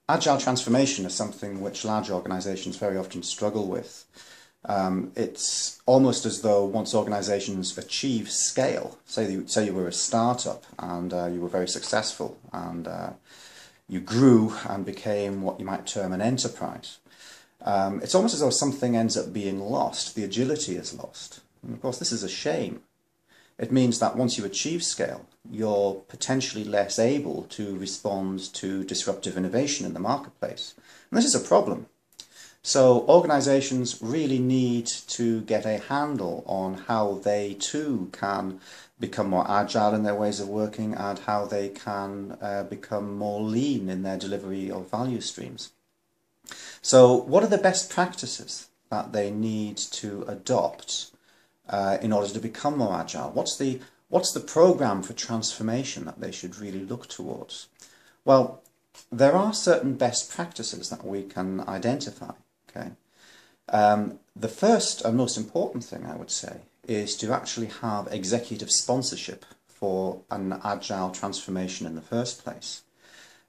Agile transformation is something which large organisations very often struggle with. It's almost as though once organisations achieve scale, say you were a startup and you were very successful and you grew and became what you might term an enterprise, it's almost as though something ends up being lost, the agility is lost. And of course this is a shame. It means that once you achieve scale, you're potentially less able to respond to disruptive innovation in the marketplace. And this is a problem. So organisations really need to get a handle on how they too can become more agile in their ways of working and how they can become more lean in their delivery of value streams. So what are the best practices that they need to adopt in order to become more agile? What's the program for transformation that they should really look towards? Well, there are certain best practices that we can identify. Okay, the first and most important thing I would say is to actually have executive sponsorship for an agile transformation in the first place.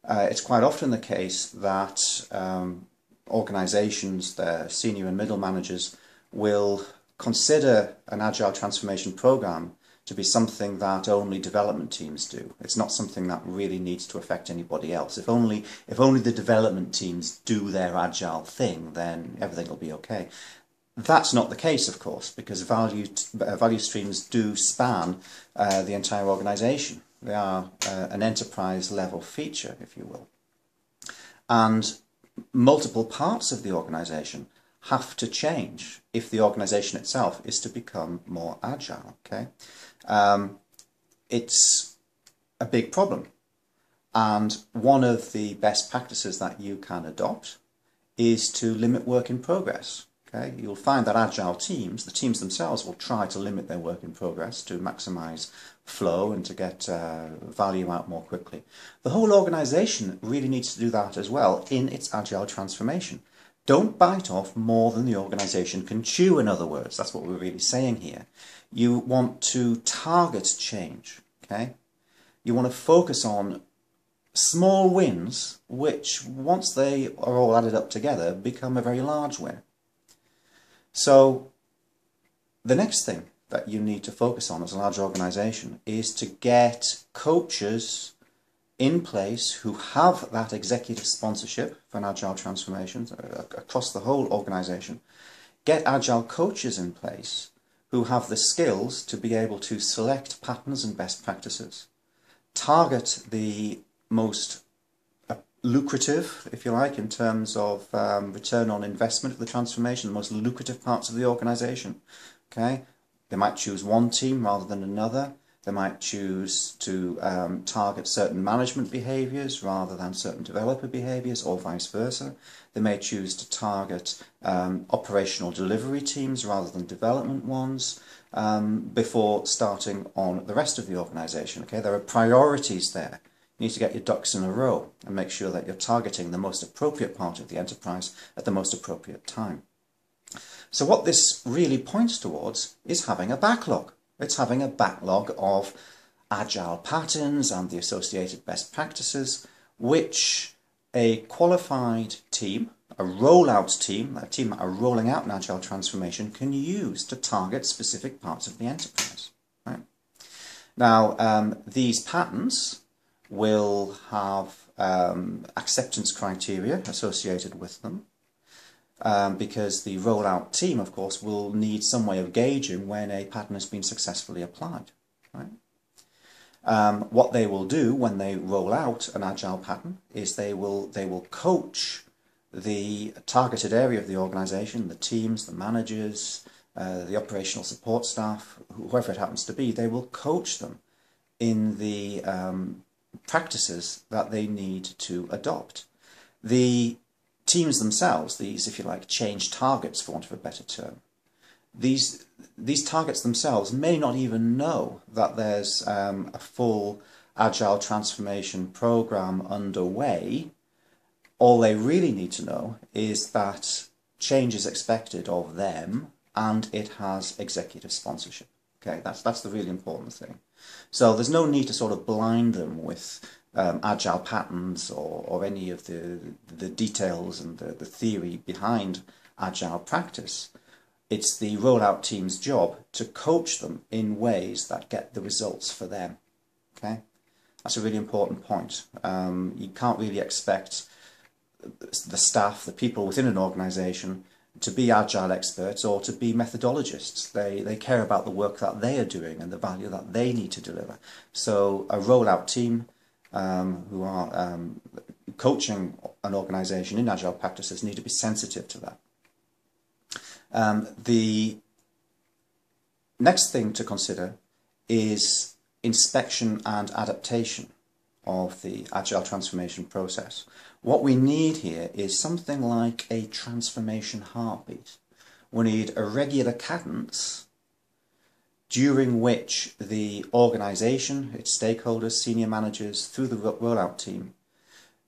It's quite often the case that organisations, their senior and middle managers, will consider an agile transformation program to be something that only development teams do. It's not something that really needs to affect anybody else. If only the development teams do their agile thing, then everything will be okay. That's not the case, of course, because value streams do span the entire organisation. They are an enterprise level feature, if you will. And multiple parts of the organisation have to change if the organisation itself is to become more agile. Okay, it's a big problem, and one of the best practices that you can adopt is to limit work in progress. Okay, you'll find that agile teams, the teams themselves, will try to limit their work in progress to maximise flow and to get value out more quickly. The whole organisation really needs to do that as well in its agile transformation. Don't bite off more than the organisation can chew, in other words. That's what we're really saying here. You want to target change, okay? You want to focus on small wins, which, once they are all added up together, become a very large win. So, the next thing that you need to focus on as a large organisation is to get coaches in place who have that executive sponsorship for an agile transformation across the whole organisation. Get agile coaches in place who have the skills to be able to select patterns and best practices, target the most lucrative, if you like, in terms of return on investment of the transformation, the most lucrative parts of the organisation. Okay, they might choose one team rather than another. They might choose to target certain management behaviours rather than certain developer behaviours, or vice versa. They may choose to target operational delivery teams rather than development ones before starting on the rest of the organisation. Okay, there are priorities there. You need to get your ducks in a row and make sure that you're targeting the most appropriate part of the enterprise at the most appropriate time. So what this really points towards is having a backlog. It's having a backlog of agile patterns and the associated best practices, which a qualified team, a rollout team, a team that are rolling out an agile transformation, can use to target specific parts of the enterprise. Right? Now, these patterns will have acceptance criteria associated with them. Because the rollout team, of course, will need some way of gauging when a pattern has been successfully applied. Right? What they will do when they roll out an agile pattern is they will coach the targeted area of the organisation, the teams, the managers, the operational support staff, whoever it happens to be. They will coach them in the practices that they need to adopt. The teams themselves, these, if you like, change targets, for want of a better term, these targets themselves may not even know that there's a full agile transformation program underway. All they really need to know is that change is expected of them and it has executive sponsorship. Okay, that's the really important thing. So there's no need to sort of blind them with Agile patterns or any of the details and the theory behind Agile practice. It's the rollout team's job to coach them in ways that get the results for them. Okay, that's a really important point. You can't really expect the staff, the people within an organisation, to be Agile experts or to be methodologists. They care about the work that they are doing and the value that they need to deliver. So a rollout team who are coaching an organisation in Agile practices need to be sensitive to that. The next thing to consider is inspection and adaptation of the Agile transformation process. What we need here is something like a transformation heartbeat. We need a regular cadence during which the organisation, its stakeholders, senior managers, through the rollout team,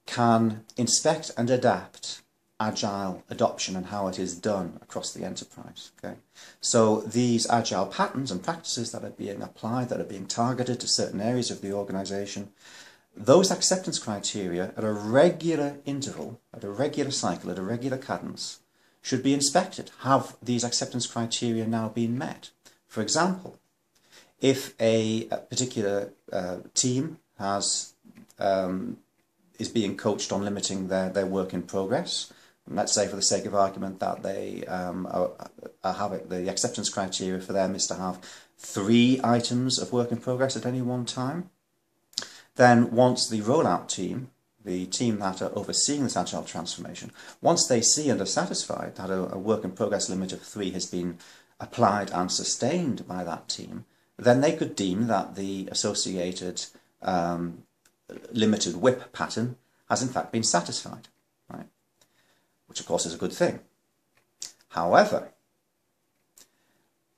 can inspect and adapt Agile adoption and how it is done across the enterprise. Okay? So these Agile patterns and practices that are being applied, that are being targeted to certain areas of the organisation, those acceptance criteria at a regular interval, at a regular cycle, at a regular cadence, should be inspected. Have these acceptance criteria now been met? For example, if a particular team is being coached on limiting their work in progress, and let's say for the sake of argument that they are having the acceptance criteria for them is to have 3 items of work in progress at any one time, then once the rollout team, the team that are overseeing this Agile transformation, once they see and are satisfied that a work in progress limit of 3 has been applied and sustained by that team, then they could deem that the associated limited WIP pattern has in fact been satisfied, right? Which of course is a good thing. However,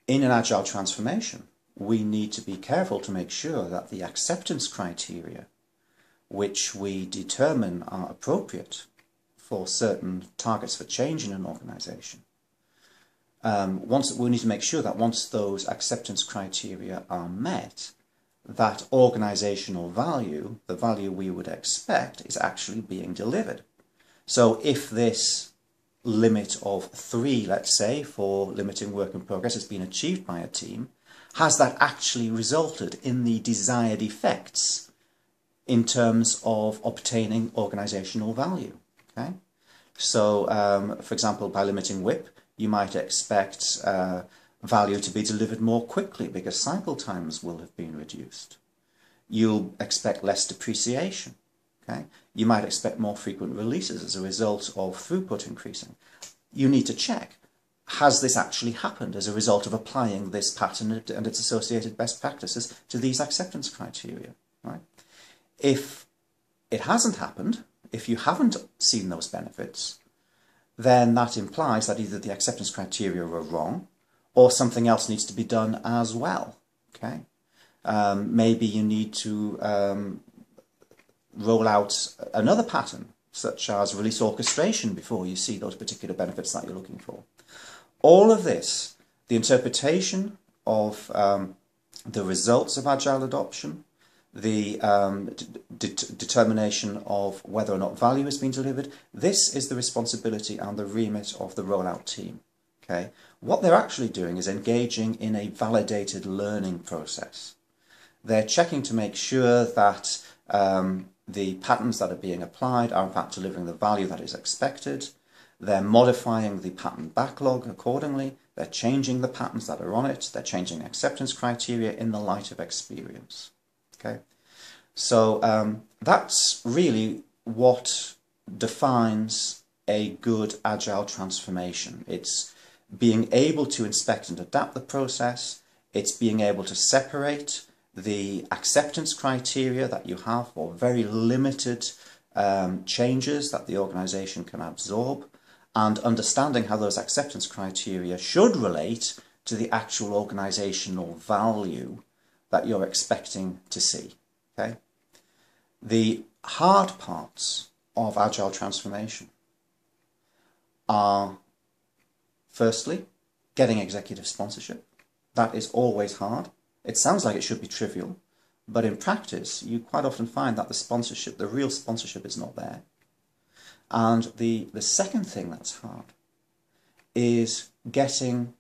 in an Agile transformation, we need to be careful to make sure that the acceptance criteria which we determine are appropriate for certain targets for change in an organisation, we need to make sure that once those acceptance criteria are met, that organisational value, the value we would expect, is actually being delivered. So if this limit of 3, let's say, for limiting work in progress has been achieved by a team, has that actually resulted in the desired effects in terms of obtaining organisational value? Okay? So, for example, by limiting WIP, you might expect value to be delivered more quickly because cycle times will have been reduced. You'll expect less depreciation. Okay? You might expect more frequent releases as a result of throughput increasing. You need to check, has this actually happened as a result of applying this pattern and its associated best practices to these acceptance criteria? Right? If it hasn't happened, if you haven't seen those benefits, then that implies that either the acceptance criteria are wrong or something else needs to be done as well. Okay? Maybe you need to roll out another pattern, such as release orchestration, before you see those particular benefits that you're looking for. All of this, the interpretation of the results of Agile adoption, the determination of whether or not value has been delivered, this is the responsibility and the remit of the rollout team. Okay? What they're actually doing is engaging in a validated learning process. They're checking to make sure that the patterns that are being applied are in fact delivering the value that is expected. They're modifying the pattern backlog accordingly. They're changing the patterns that are on it. They're changing acceptance criteria in the light of experience. Okay, so that's really what defines a good Agile transformation. It's being able to inspect and adapt the process. It's being able to separate the acceptance criteria that you have for very limited changes that the organisation can absorb, and understanding how those acceptance criteria should relate to the actual organisational value that you're expecting to see. Okay? The hard parts of Agile transformation are, firstly, getting executive sponsorship. That is always hard. It sounds like it should be trivial, But in practice, you quite often find that the real sponsorship is not there. And the second thing that's hard is getting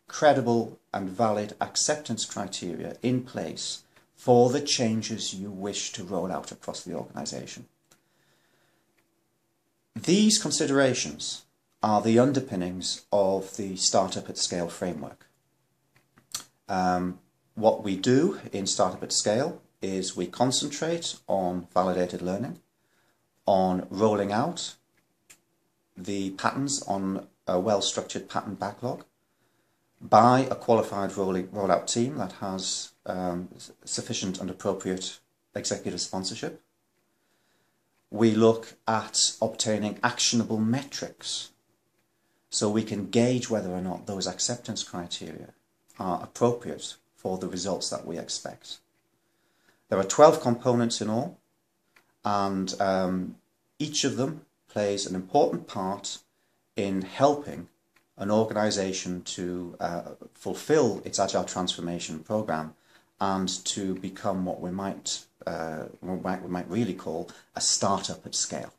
credible and valid acceptance criteria in place for the changes you wish to roll out across the organisation. These considerations are the underpinnings of the Startup at Scale framework. What we do in Startup at Scale is we concentrate on validated learning, on rolling out the patterns on a well-structured pattern backlog by a qualified rollout team that has sufficient and appropriate executive sponsorship. We look at obtaining actionable metrics so we can gauge whether or not those acceptance criteria are appropriate for the results that we expect. There are 12 components in all, and each of them plays an important part in helping an organisation to fulfil its Agile transformation programme and to become what we might really call a startup at scale.